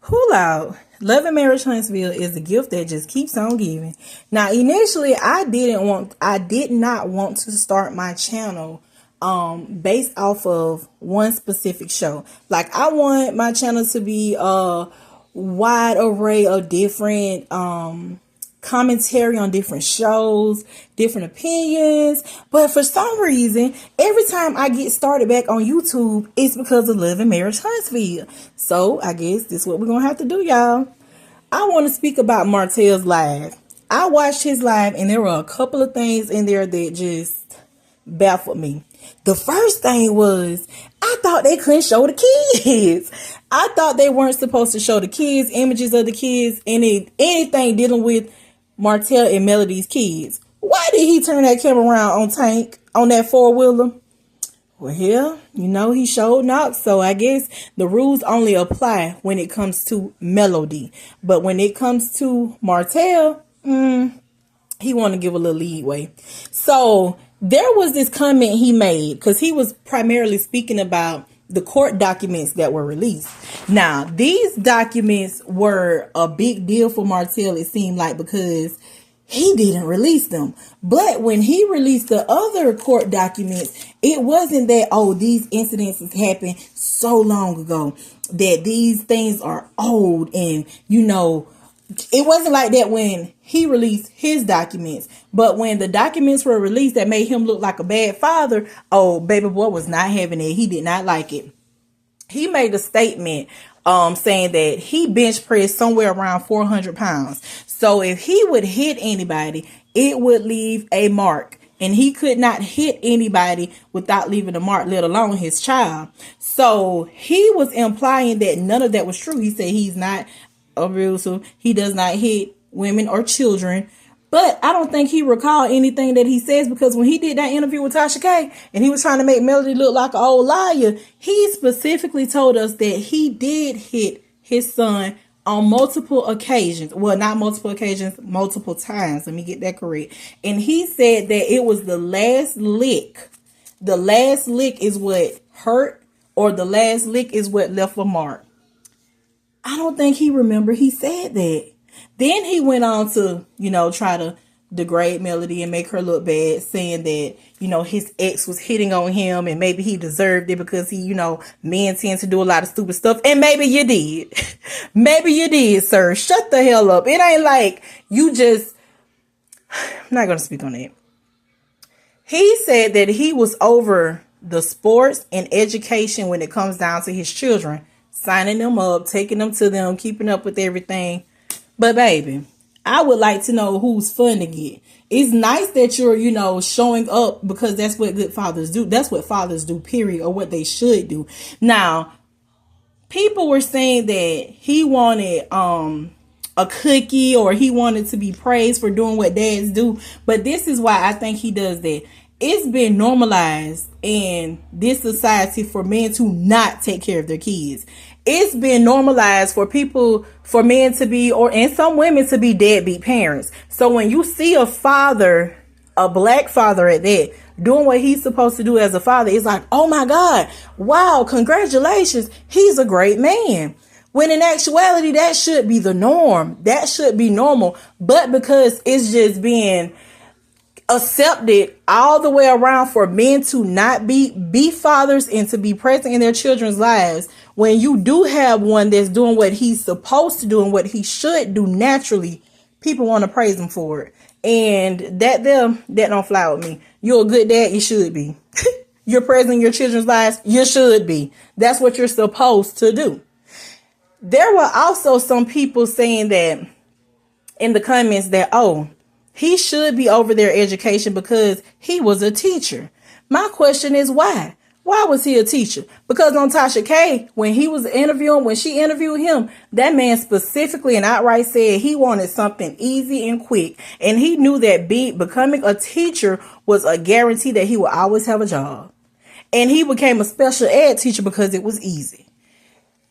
Who out? Love and Marriage Huntsville is a gift that just keeps on giving. Now, initially, I did not want to start my channel based off of one specific show. Like, I want my channel to be a wide array of different commentary on different shows, different opinions. But for some reason, every time I get started back on YouTube, it's because of Love and Marriage Huntsville. So I guess this is what we're going to have to do, y'all. I want to speak about Martel's live. I watched his live and there were a couple of things in there that just baffled me. The first thing was, I thought they couldn't show the kids. I thought they weren't supposed to show the kids, images of the kids, anything dealing with Martel and Melody's kids. Why did he turn that camera around on Tank on that four-wheeler? Well, he showed Knox, so I guess the rules only apply when it comes to Melody. But when it comes to Martel, he want to give a little leeway. So there was this comment he made because he was primarily speaking about the court documents that were released. Now, these documents were a big deal for Martel, it seemed like, because he didn't release them. But when he released the other court documents, it wasn't that, these incidences happened so long ago, that these things are old and, it wasn't like that when he released his documents. But when the documents were released that made him look like a bad father, baby boy was not having it. He did not like it. He made a statement saying that he bench pressed somewhere around 400 pounds. So if he would hit anybody, it would leave a mark. And he could not hit anybody without leaving a mark, let alone his child. So he was implying that none of that was true. He said he's not abusive. He does not hit women or children. But I don't think he recalled anything that he says, because when he did that interview with Tasha K and he was trying to make Melody look like an old liar, he specifically told us that he did hit his son on multiple occasions. Well, not multiple occasions, multiple times. Let me get that correct. And he said that it was the last lick. The last lick is what hurt, or the last lick is what left a mark. I don't think he remembered he said that. Then he went on to, try to degrade Melody and make her look bad, saying that, his ex was hitting on him and maybe he deserved it because he, men tend to do a lot of stupid stuff. And maybe you did. Maybe you did, sir. Shut the hell up. It ain't like you just... I'm not going to speak on that. He said that he was over the sports and education when it comes down to his children. Signing them up, taking them to them, keeping up with everything. But baby, I would like to know who's fun to get. It's nice that you're, showing up, because that's what good fathers do. That's what fathers do, period, or what they should do. Now, people were saying that he wanted a cookie, or he wanted to be praised for doing what dads do. But this is why I think he does that. It's been normalized in this society for men to not take care of their kids. It's been normalized for men to be, and some women to be deadbeat parents. So when you see a father, a black father at that, doing what he's supposed to do as a father, it's like, oh my God, wow, congratulations, he's a great man. When in actuality, that should be the norm. That should be normal. But because it's just being accepted all the way around for men to not be fathers and to be present in their children's lives, when you do have one that's doing what he's supposed to do and what he should do naturally, people want to praise him for it. And that don't fly with me. You're a good dad, you should be. You're present in your children's lives, you should be. That's what you're supposed to do. There were also some people saying that in the comments that, he should be over their education because he was a teacher. My question is why? Why was he a teacher? Because on Tasha K, when she interviewed him, that man specifically and outright said he wanted something easy and quick. And he knew that becoming a teacher was a guarantee that he would always have a job. And he became a special ed teacher because it was easy.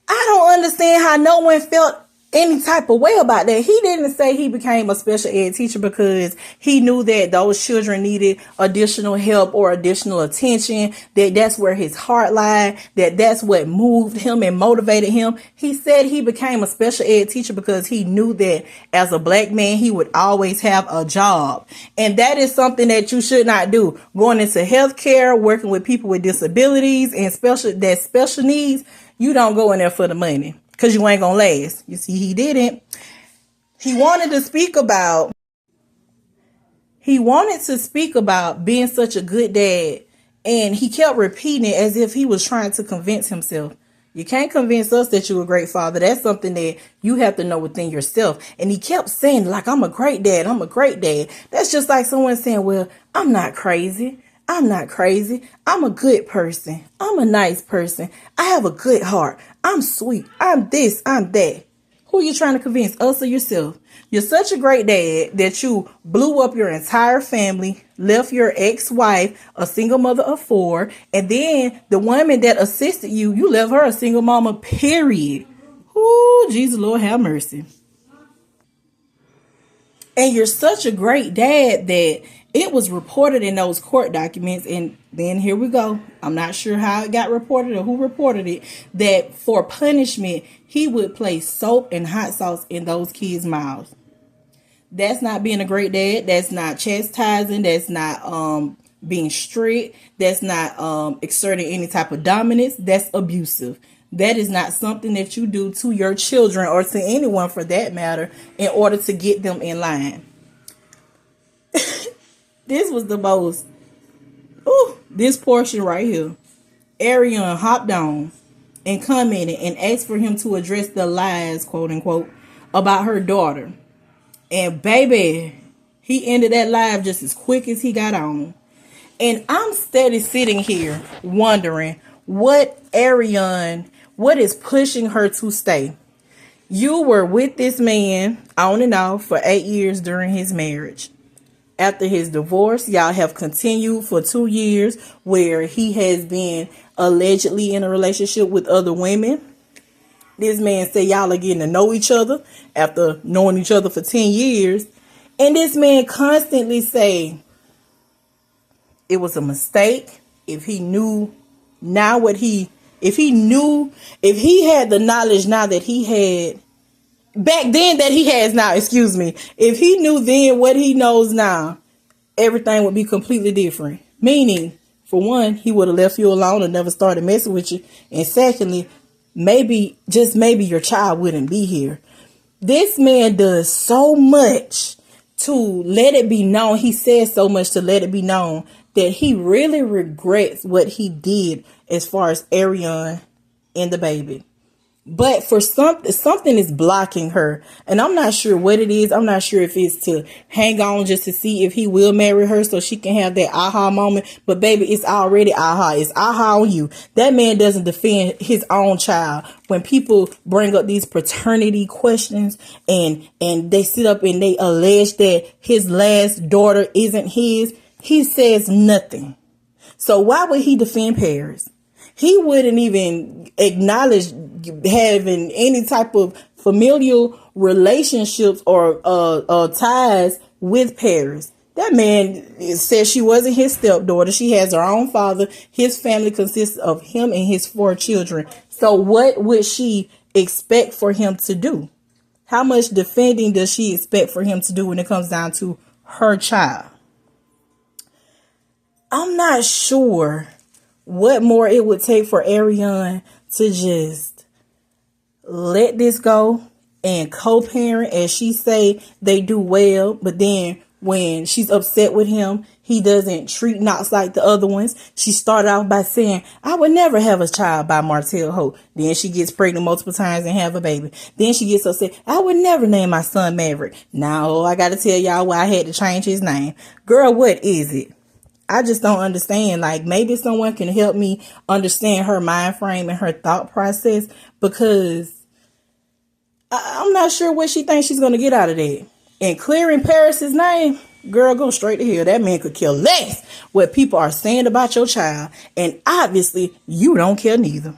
I don't understand how no one felt any type of way about that. He didn't say he became a special ed teacher because he knew that those children needed additional help or additional attention, that that's where his heart lied, that that's what moved him and motivated him. He said he became a special ed teacher because he knew that as a black man, he would always have a job. And that is something that you should not do. Going into healthcare, working with people with disabilities and special needs, you don't go in there for the money. Because you ain't going to last. You see, he didn't. He wanted to speak about being such a good dad. And he kept repeating it as if he was trying to convince himself. You can't convince us that you're a great father. That's something that you have to know within yourself. And he kept saying, like, I'm a great dad. I'm a great dad. That's just like someone saying, well, I'm not crazy. I'm not crazy. I'm a good person. I'm a nice person. I have a good heart. I'm sweet. I'm this. I'm that. Who are you trying to convince, us or yourself? You're such a great dad that you blew up your entire family, left your ex-wife a single mother of 4, and then the woman that assisted you, you left her a single mama, period. Ooh, Jesus, Lord, have mercy. And you're such a great dad that it was reported in those court documents. And then here we go. I'm not sure how it got reported or who reported it, that for punishment, he would place soap and hot sauce in those kids' mouths. That's not being a great dad. That's not chastising. That's not being strict. That's not exerting any type of dominance. That's abusive. That is not something that you do to your children or to anyone for that matter in order to get them in line. This was the most, this portion right here. Arion hopped on and commented and asked for him to address the lies, quote unquote, about her daughter. And baby, he ended that live just as quick as he got on. And I'm steady sitting here wondering what is pushing her to stay. You were with this man on and off for 8 years during his marriage. After his divorce, y'all have continued for 2 years where he has been allegedly in a relationship with other women. This man said y'all are getting to know each other after knowing each other for 10 years. And this man constantly say it was a mistake. If he knew now if he had the knowledge now that he had back then that he has now, if he knew then what he knows now, everything would be completely different. Meaning, for one, he would have left you alone and never started messing with you. And secondly, maybe your child wouldn't be here. This man does so much to let it be known. He says so much to let it be known that he really regrets what he did as far as Arion and the baby. But for something is blocking her. And I'm not sure what it is. I'm not sure if it's to hang on just to see if he will marry her so she can have that aha moment. But baby, it's already aha. It's aha on you. That man doesn't defend his own child. When people bring up these paternity questions and they sit up and they allege that his last daughter isn't his, he says nothing. So why would he defend Paris? He wouldn't even acknowledge having any type of familial relationships or ties with Paris. That man says she wasn't his stepdaughter. She has her own father. His family consists of him and his 4 children. So what would she expect for him to do? How much defending does she expect for him to do when it comes down to her child? I'm not sure what more it would take for Arion to just let this go and co-parent, as she say they do well, but then when she's upset with him, he doesn't treat Knox like the other ones. She started off by saying, I would never have a child by Martel Holt. Then she gets pregnant multiple times and have a baby. Then she gets upset, I would never name my son Maverick. Now I got to tell y'all why I had to change his name. Girl, what is it? I just don't understand. Like, maybe someone can help me understand her mind frame and her thought process, because I'm not sure what she thinks she's going to get out of that. And clearing Paris's name, girl, go straight to hell. That man could care less what people are saying about your child. And obviously, you don't care neither.